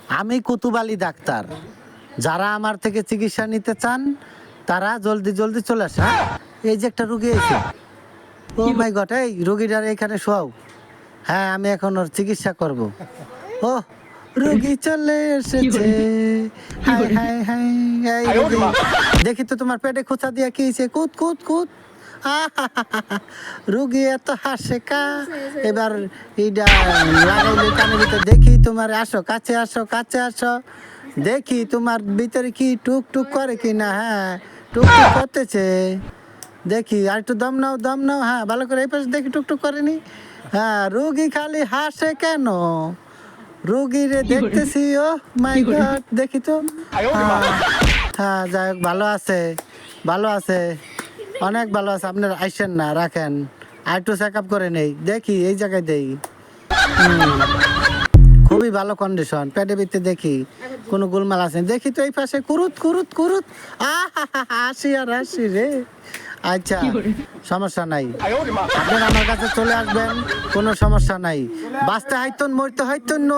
আমি কুতুব আলী ডাক্তার। যারা আমার থেকে চিকিৎসা নিতে চান তারা জলদি জলদি চলে আসে। হ্যাঁ, এই যে একটা রুগী এসে, ও মাই গড, এই রুগীটার এখানে শোয়াও। হ্যাঁ, আমি এখন ওর চিকিৎসা করব। ও, রুগী চলে এসেছে। High high high. এই রুগী, দেখি তো তোমার পেটে খোঁচা দিয়ে কি হয়েছে? কুত কুত কুত। রুগী এত হাসে কা। এবার এইটা লাগাইলে কানের ভিতরে, দেখি তোমার, আসো কাছে, আসো কাছে আসো, দেখি তোমার ভিতরে কি টুক টুক করে কি না। হ্যাঁ, টুক টুক করতেছে, দেখি। আর একটু দম নাও, দম নাও। হ্যাঁ, ভালো করে এই পাশে দেখি টুকটুক করেনি। হ্যাঁ, রুগী খালি হাসে কেন? রুগীরে দেখতেছি। ও মাই গড, দেখি তো। হ্যাঁ, হ্যাঁ, যাই হোক, ভালো আছে, ভালো আছে, অনেক ভালো আছে। আপনার আইসেন না, রাখেন, আর একটু চেক আপ করে নেই, দেখি এই জায়গায় দেই। খুবই ভালো কন্ডিশন, পেটে ভিতরে দেখি কোনো গোলমাল আছে, দেখি তো এই পাশে কুরুত কুরুত কুরুত। হাসি আর হাসি রে। আচ্ছা, সমস্যা নাই, আপনারা আমার কাছে চলে আসবেন, কোনো সমস্যা নাই। বাঁচতে হাইতন, মরতে হাইতন।